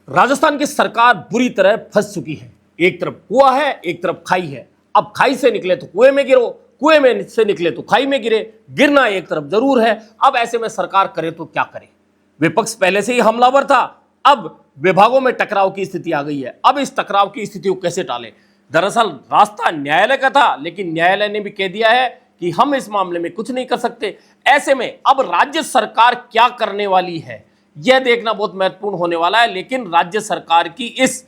राजस्थान की सरकार बुरी तरह फंस चुकी है। एक तरफ कुआं है, एक तरफ खाई है। अब खाई से निकले तो कुएं में गिरो, कुएं में से निकले तो खाई में गिरे। गिरना एक तरफ जरूर है। अब ऐसे में सरकार करे तो क्या करे? विपक्ष पहले से ही हमलावर था, अब विभागों में टकराव की स्थिति आ गई है। अब इस टकराव की स्थिति को कैसे टाले? दरअसल रास्ता न्यायालय का था, लेकिन न्यायालय ने भी कह दिया है कि हम इस मामले में कुछ नहीं कर सकते। ऐसे में अब राज्य सरकार क्या करने वाली है, यह देखना बहुत महत्वपूर्ण होने वाला है। लेकिन राज्य सरकार की इस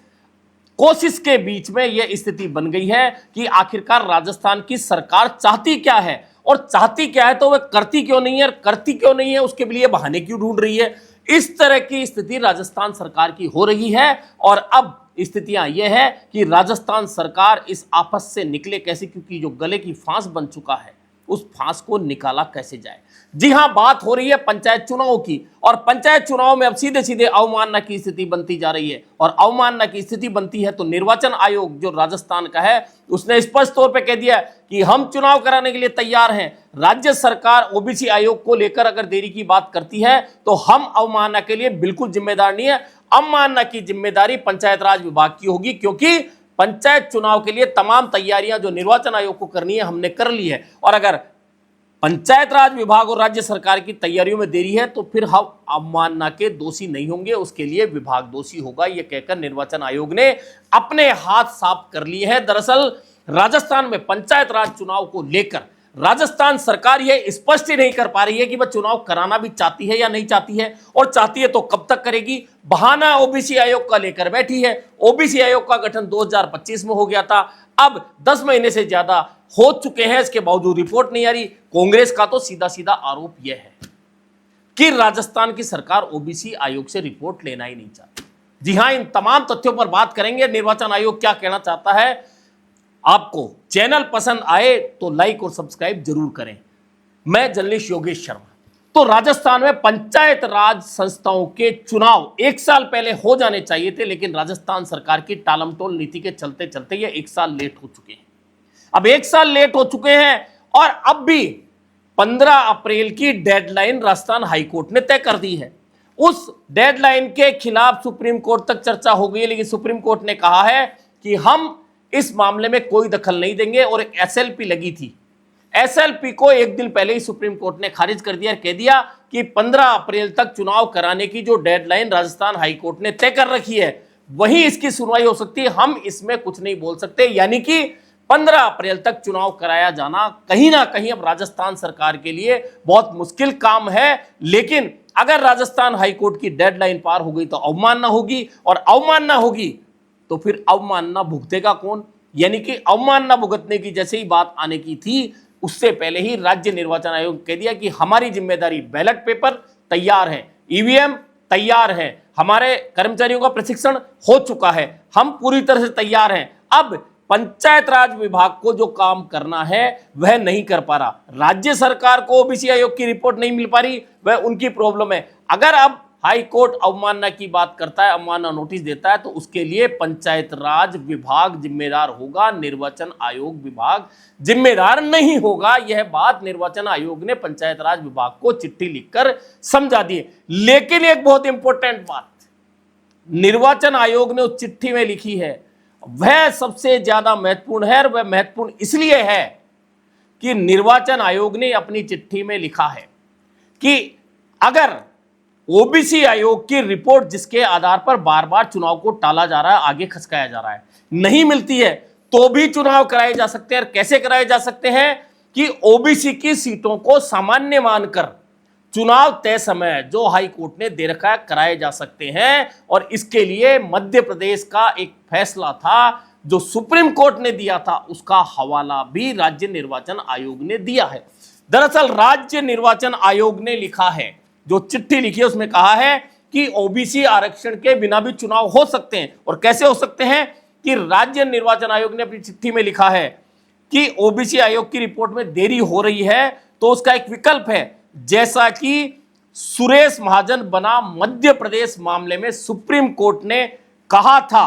कोशिश के बीच में यह स्थिति बन गई है कि आखिरकार राजस्थान की सरकार चाहती क्या है, और चाहती क्या है तो वह करती क्यों नहीं है, और करती क्यों नहीं है उसके लिए बहाने क्यों ढूंढ रही है। इस तरह की स्थिति राजस्थान सरकार की हो रही है। और अब स्थितियां यह है कि राजस्थान सरकार इस आपस से निकले कैसे, क्योंकि जो गले की फांस बन चुका है उस फांस को निकाला कैसे जाए। जी हां, बात हो रही है पंचायत चुनाव की, और पंचायत चुनाव में अब सीधे सीधे अवमानना की स्थिति बनती जा रही है। और अवमानना की स्थिति बनती है तो निर्वाचन आयोग जो राजस्थान का है उसने स्पष्ट तौर पे कह दिया कि हम चुनाव कराने के लिए तैयार हैं। राज्य सरकार ओबीसी आयोग को लेकर अगर देरी की बात करती है तो हम अवमानना के लिए बिल्कुल जिम्मेदार नहीं है। अवमानना की जिम्मेदारी पंचायत राज विभाग की होगी, क्योंकि पंचायत चुनाव के लिए तमाम तैयारियां जो निर्वाचन आयोग को करनी है हमने कर ली है। और अगर पंचायत राज विभाग और राज्य सरकार की तैयारियों में देरी है तो फिर हम अवमानना के दोषी नहीं होंगे, उसके लिए विभाग दोषी होगा, यह कहकर निर्वाचन आयोग ने अपने हाथ साफ कर लिए हैं। दरअसल राजस्थान में पंचायत राज चुनाव को लेकर राजस्थान सरकार यह स्पष्ट ही नहीं कर पा रही है कि वह चुनाव कराना भी चाहती है या नहीं चाहती है, और चाहती है तो कब तक करेगी। बहाना ओबीसी आयोग का लेकर बैठी है। ओबीसी आयोग का गठन 2025 में हो गया था, अब 10 महीने से ज्यादा हो चुके हैं, इसके बावजूद रिपोर्ट नहीं आ रही। कांग्रेस का तो सीधा सीधा आरोप यह है कि राजस्थान की सरकार ओबीसी आयोग से रिपोर्ट लेना ही नहीं चाहती। जी हां, इन तमाम तथ्यों पर बात करेंगे। निर्वाचन आयोग क्या कहना चाहता है। आपको चैनल पसंद आए तो लाइक और सब्सक्राइब जरूर करें। मैं जर्नलिस्ट योगेश शर्मा। तो राजस्थान में पंचायत राज संस्थाओं के चुनाव 1 साल पहले हो जाने चाहिए थे, लेकिन राजस्थान सरकार की टालमटोल नीति के चलते चलते ये 1 साल लेट हो चुके हैं। अब 1 साल लेट हो चुके हैं और अब भी 15 अप्रैल की डेडलाइन राजस्थान हाईकोर्ट ने तय कर दी है। उस डेडलाइन के खिलाफ सुप्रीम कोर्ट तक चर्चा हो गई है, लेकिन सुप्रीम कोर्ट ने कहा है कि हम इस मामले में कोई दखल नहीं देंगे। और एक एसएलपी लगी थी, एसएलपी को एक दिन पहले ही सुप्रीम कोर्ट ने खारिज कर दिया, कह दिया कि 15 अप्रैल तक चुनाव कराने की जो डेडलाइन राजस्थान हाईकोर्ट ने तय कर रखी है वही इसकी सुनवाई हो सकती है, हम इसमें कुछ नहीं बोल सकते। यानी कि 15 अप्रैल तक चुनाव कराया जाना कहीं ना कहीं अब राजस्थान सरकार के लिए बहुत मुश्किल काम है। लेकिन अगर राजस्थान हाईकोर्ट की डेडलाइन पार हो गई तो अवमानना होगी, और अवमानना होगी तो फिर अवमानना भुगतेगा कौन। यानी कि अवमानना भुगतने की जैसे ही बात आने की थी उससे पहले ही राज्य निर्वाचन आयोग ने कह दिया कि हमारी जिम्मेदारी, बैलेट पेपर तैयार है, ईवीएम तैयार है, हमारे कर्मचारियों का प्रशिक्षण हो चुका है, हम पूरी तरह से तैयार हैं। अब पंचायत राज विभाग को जो काम करना है वह नहीं कर पा रहा। राज्य सरकार को ओबीसी आयोग की रिपोर्ट नहीं मिल पा रही, वह उनकी प्रॉब्लम है। अगर अब हाई कोर्ट अवमानना की बात करता है, अवमानना नोटिस देता है, तो उसके लिए पंचायत राज विभाग जिम्मेदार होगा, निर्वाचन आयोग विभाग जिम्मेदार नहीं होगा। यह बात निर्वाचन आयोग ने पंचायत राज विभाग को चिट्ठी लिखकर समझा दी। लेकिन एक बहुत इंपॉर्टेंट बात निर्वाचन आयोग ने उस चिट्ठी में लिखी है, वह सबसे ज्यादा महत्वपूर्ण है। और वह महत्वपूर्ण इसलिए है कि निर्वाचन आयोग ने अपनी चिट्ठी में लिखा है कि अगर ओबीसी आयोग की रिपोर्ट, जिसके आधार पर बार बार चुनाव को टाला जा रहा है, आगे खसकाया जा रहा है, नहीं मिलती है तो भी चुनाव कराए जा सकते हैं। और कैसे कराए जा सकते हैं कि ओबीसी की सीटों को सामान्य मानकर चुनाव तय समय जो हाई कोर्ट ने दे रखा है कराए जा सकते हैं। और इसके लिए मध्य प्रदेश का एक फैसला था जो सुप्रीम कोर्ट ने दिया था, उसका हवाला भी राज्य निर्वाचन आयोग ने दिया है। दरअसल राज्य निर्वाचन आयोग ने लिखा है, जो चिट्ठी लिखी है उसमें कहा है कि ओबीसी आरक्षण के बिना भी चुनाव हो सकते हैं। और कैसे हो सकते हैं कि राज्य निर्वाचन आयोग ने अपनी चिट्ठी में लिखा है कि ओबीसी आयोग की रिपोर्ट में देरी हो रही है तो उसका एक विकल्प है, जैसा कि सुरेश महाजन बना मध्य प्रदेश मामले में सुप्रीम कोर्ट ने कहा था,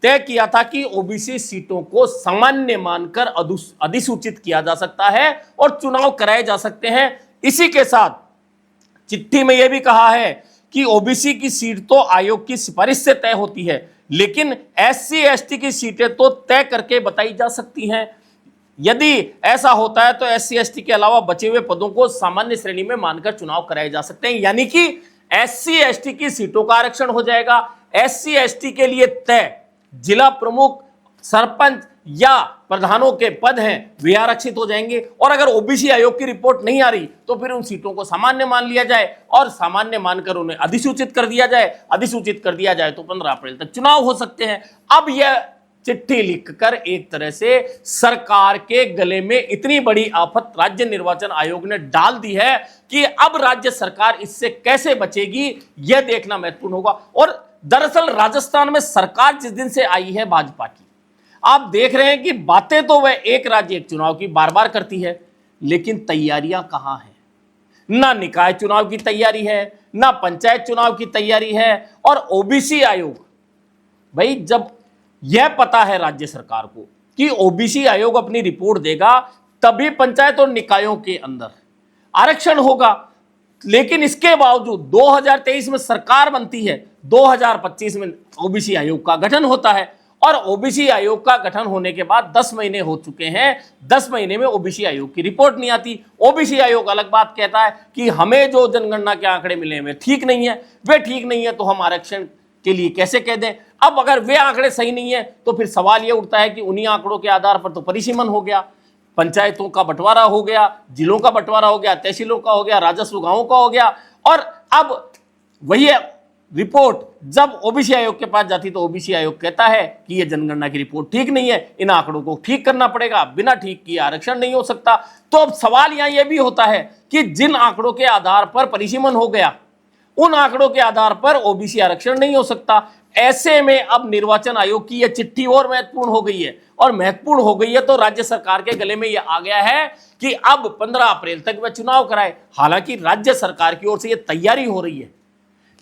तय किया था कि ओबीसी सीटों को सामान्य मानकर अधिसूचित किया जा सकता है और चुनाव कराए जा सकते हैं। इसी के साथ चिट्ठी में यह भी कहा है कि ओबीसी की सीट तो आयोग की सिफारिश से तय होती है, लेकिन एससी एसटी की सीटें तो तय करके बताई जा सकती हैं। यदि ऐसा होता है तो एससी एसटी के अलावा बचे हुए पदों को सामान्य श्रेणी में मानकर चुनाव कराए जा सकते हैं, यानी कि एससी एसटी की सीटों का आरक्षण हो जाएगा। एससी एसटी के लिए तय जिला प्रमुख, सरपंच या प्रधानों के पद हैं वे आरक्षित हो जाएंगे, और अगर ओबीसी आयोग की रिपोर्ट नहीं आ रही तो फिर उन सीटों को सामान्य मान लिया जाए और सामान्य मानकर उन्हें अधिसूचित कर दिया जाए। अधिसूचित कर दिया जाए तो 15 अप्रैल तक चुनाव हो सकते हैं। अब यह चिट्ठी लिखकर एक तरह से सरकार के गले में इतनी बड़ी आफत राज्य निर्वाचन आयोग ने डाल दी है कि अब राज्य सरकार इससे कैसे बचेगी यह देखना महत्वपूर्ण होगा। और दरअसल राजस्थान में सरकार जिस दिन से आई है भाजपा की, आप देख रहे हैं कि बातें तो वह एक राज्य एक चुनाव की बार बार करती है, लेकिन तैयारियां कहां हैं? ना निकाय चुनाव की तैयारी है, ना पंचायत चुनाव की तैयारी है। और ओबीसी आयोग, भाई जब यह पता है राज्य सरकार को कि ओबीसी आयोग अपनी रिपोर्ट देगा तभी पंचायत और निकायों के अंदर आरक्षण होगा, लेकिन इसके बावजूद 2023 में सरकार बनती है, 2025 में ओबीसी आयोग का गठन होता है, और ओबीसी आयोग का गठन होने के बाद 10 महीने हो चुके हैं, 10 महीने में ओबीसी आयोग की रिपोर्ट नहीं आती। ओबीसी आयोग अलग बात कहता है कि हमें जो जनगणना के आंकड़े मिले हैं वे ठीक नहीं है, वे ठीक नहीं है तो हम आरक्षण के लिए कैसे कह दें। अब अगर वे आंकड़े सही नहीं है तो फिर सवाल यह उठता है कि उन्हीं आंकड़ों के आधार पर तो परिसीमन हो गया, पंचायतों का बंटवारा हो गया, जिलों का बंटवारा हो गया, तहसीलों का हो गया, राजस्व गांवों का हो गया, और अब वही रिपोर्ट जब ओबीसी आयोग के पास जाती तो ओबीसी आयोग कहता है कि यह जनगणना की रिपोर्ट ठीक नहीं है, इन आंकड़ों को ठीक करना पड़ेगा, बिना ठीक किए आरक्षण नहीं हो सकता। तो अब सवाल यहां यह भी होता है कि जिन आंकड़ों के आधार पर परिसीमन हो गया उन आंकड़ों के आधार पर ओबीसी आरक्षण नहीं हो सकता। ऐसे में अब निर्वाचन आयोग की यह चिट्ठी और महत्वपूर्ण हो गई है, और महत्वपूर्ण हो गई है तो राज्य सरकार के गले में यह आ गया है कि अब 15 अप्रैल तक वह चुनाव कराए। हालांकि राज्य सरकार की ओर से यह तैयारी हो रही है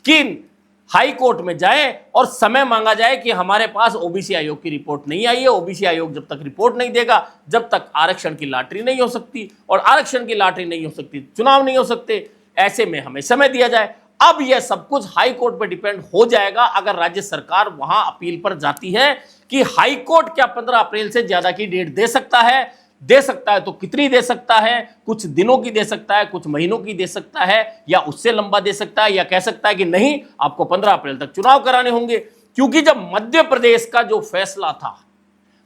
कि हाई कोर्ट में जाए और समय मांगा जाए कि हमारे पास ओबीसी आयोग की रिपोर्ट नहीं आई है, ओबीसी आयोग जब तक रिपोर्ट नहीं देगा जब तक आरक्षण की लॉटरी नहीं हो सकती, और आरक्षण की लॉटरी नहीं हो सकती चुनाव नहीं हो सकते। ऐसे में हमें समय दिया जाए। अब यह सब कुछ हाई कोर्ट पर डिपेंड हो जाएगा अगर राज्य सरकार वहां अपील पर जाती है कि हाई कोर्ट क्या 15 अप्रैल से ज्यादा की डेट दे सकता है तो कितनी दे सकता है, कुछ दिनों की दे सकता है, कुछ महीनों की दे सकता है, या उससे लंबा दे सकता है, या कह सकता है कि नहीं आपको 15 अप्रैल तक चुनाव कराने होंगे। क्योंकि जब मध्य प्रदेश का जो फैसला था,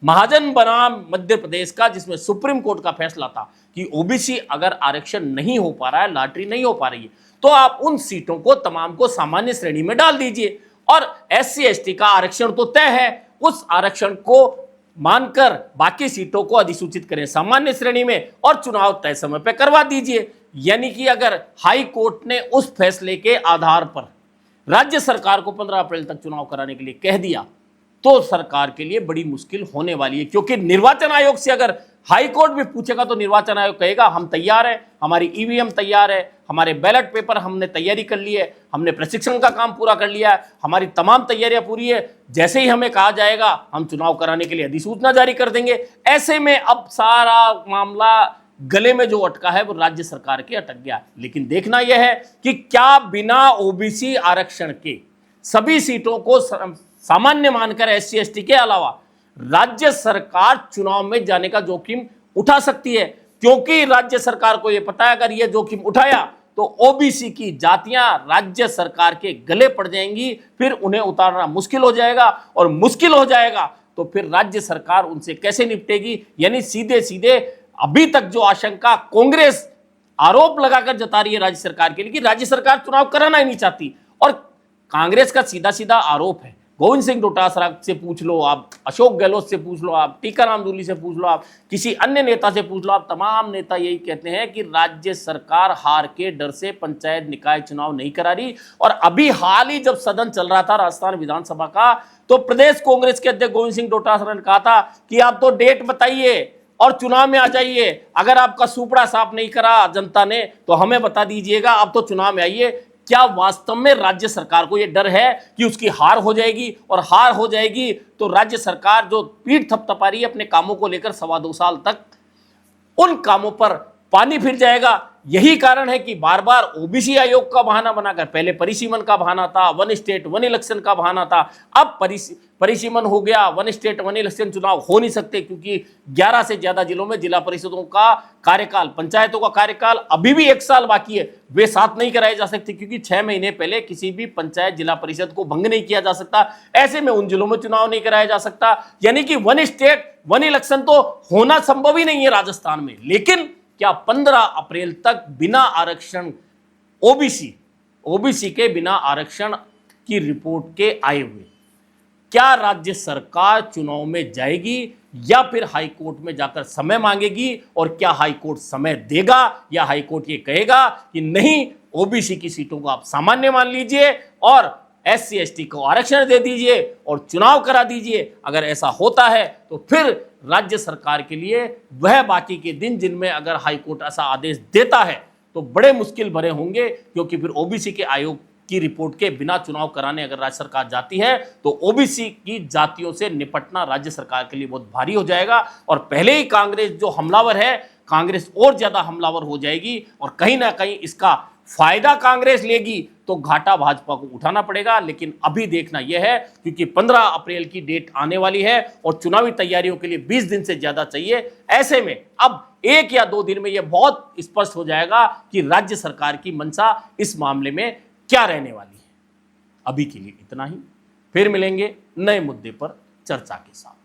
महाजन बनाम मध्य प्रदेश का, जिसमें सुप्रीम कोर्ट का फैसला था कि ओबीसी अगर आरक्षण नहीं हो पा रहा है, लॉटरी नहीं हो पा रही है, तो आप उन सीटों को तमाम को सामान्य श्रेणी में डाल दीजिए, और एससी एसटी का आरक्षण तो तय है, उस आरक्षण को मानकर बाकी सीटों को अधिसूचित करें सामान्य श्रेणी में, और चुनाव तय समय पर करवा दीजिए। यानी कि अगर हाई कोर्ट ने उस फैसले के आधार पर राज्य सरकार को 15 अप्रैल तक चुनाव कराने के लिए कह दिया तो सरकार के लिए बड़ी मुश्किल होने वाली है। क्योंकि निर्वाचन आयोग से अगर हाई कोर्ट भी पूछेगा तो निर्वाचन आयोग कहेगा हम तैयार हैं, हमारी ईवीएम तैयार है, हमारे बैलेट पेपर हमने तैयारी कर ली है, हमने प्रशिक्षण का काम पूरा कर लिया है, हमारी तमाम तैयारियां पूरी है, जैसे ही हमें कहा जाएगा हम चुनाव कराने के लिए अधिसूचना जारी कर देंगे। ऐसे में अब सारा मामला गले में जो अटका है वो राज्य सरकार के अटक गया। लेकिन देखना यह है कि क्या बिना ओबीसी आरक्षण के सभी सीटों को सामान्य मानकर एससी एसटी के अलावा राज्य सरकार चुनाव में जाने का जोखिम उठा सकती है। क्योंकि राज्य सरकार को यह पता है अगर यह जोखिम उठाया तो ओबीसी की जातियां राज्य सरकार के गले पड़ जाएंगी, फिर उन्हें उतारना मुश्किल हो जाएगा, और मुश्किल हो जाएगा तो फिर राज्य सरकार उनसे कैसे निपटेगी। यानी सीधे सीधे अभी तक जो आशंका कांग्रेस आरोप लगाकर जता रही है राज्य सरकार के लिए कि राज्य सरकार चुनाव कराना ही नहीं चाहती, और कांग्रेस का सीधा सीधा आरोप है, गोविंद सिंह डोटासरा से पूछ लो आप, अशोक गहलोत से पूछ लो आप, टीकाराम जूली से पूछ लो आप, किसी अन्य नेता से पूछ लो आप, तमाम नेता यही कहते हैं कि राज्य सरकार हार के डर से पंचायत निकाय चुनाव नहीं करा रही। और अभी हाल ही जब सदन चल रहा था राजस्थान विधानसभा का, तो प्रदेश कांग्रेस के अध्यक्ष गोविंद सिंह डोटासरा ने कहा था कि आप तो डेट बताइए और चुनाव में आ जाइए, अगर आपका सुपड़ा साफ नहीं करा जनता ने तो हमें बता दीजिएगा, आप तो चुनाव में आइए। क्या वास्तव में राज्य सरकार को यह डर है कि उसकी हार हो जाएगी, और हार हो जाएगी तो राज्य सरकार जो पीठ थपथपा रही है अपने कामों को लेकर 2.25 साल तक, उन कामों पर पानी फिर जाएगा? यही कारण है कि बार बार ओबीसी आयोग का बहाना बनाकर, पहले परिसीमन का बहाना था, वन स्टेट वन इलेक्शन का बहाना था, अब परिसीमन हो गया, वन स्टेट वन इलेक्शन चुनाव हो नहीं सकते क्योंकि 11 से ज्यादा जिलों में जिला परिषदों का कार्यकाल, पंचायतों का कार्यकाल अभी भी 1 साल बाकी है, वे साथ नहीं कराए जा सकते क्योंकि 6 महीने पहले किसी भी पंचायत जिला परिषद को भंग नहीं किया जा सकता। ऐसे में उन जिलों में चुनाव नहीं कराया जा सकता, यानी कि वन स्टेट वन इलेक्शन तो होना संभव ही नहीं है राजस्थान में। लेकिन क्या 15 अप्रैल तक बिना आरक्षण ओबीसी के बिना आरक्षण की रिपोर्ट के आए हुए, क्या राज्य सरकार चुनाव में जाएगी या फिर हाईकोर्ट में जाकर समय मांगेगी? और क्या हाईकोर्ट समय देगा या हाईकोर्ट ये कहेगा कि नहीं, ओबीसी की सीटों को आप सामान्य मान लीजिए और SC ST को आरक्षण दे दीजिए और चुनाव करा दीजिए? अगर ऐसा होता है तो फिर राज्य सरकार के लिए वह बाकी के दिन जिनमें अगर हाईकोर्ट ऐसा आदेश देता है तो बड़े मुश्किल भरे होंगे, क्योंकि फिर ओबीसी के आयोग की रिपोर्ट के बिना चुनाव कराने अगर राज्य सरकार जाती है तो ओबीसी की जातियों से निपटना राज्य सरकार के लिए बहुत भारी हो जाएगा। और पहले ही कांग्रेस जो हमलावर है, कांग्रेस और ज्यादा हमलावर हो जाएगी और कहीं ना कहीं इसका फायदा कांग्रेस लेगी तो घाटा भाजपा को उठाना पड़ेगा। लेकिन अभी देखना यह है, क्योंकि 15 अप्रैल की डेट आने वाली है और चुनावी तैयारियों के लिए 20 दिन से ज्यादा चाहिए। ऐसे में अब 1 या 2 दिन में यह बहुत स्पष्ट हो जाएगा कि राज्य सरकार की मंशा इस मामले में क्या रहने वाली है। अभी के लिए इतना ही, फिर मिलेंगे नए मुद्दे पर चर्चा के साथ।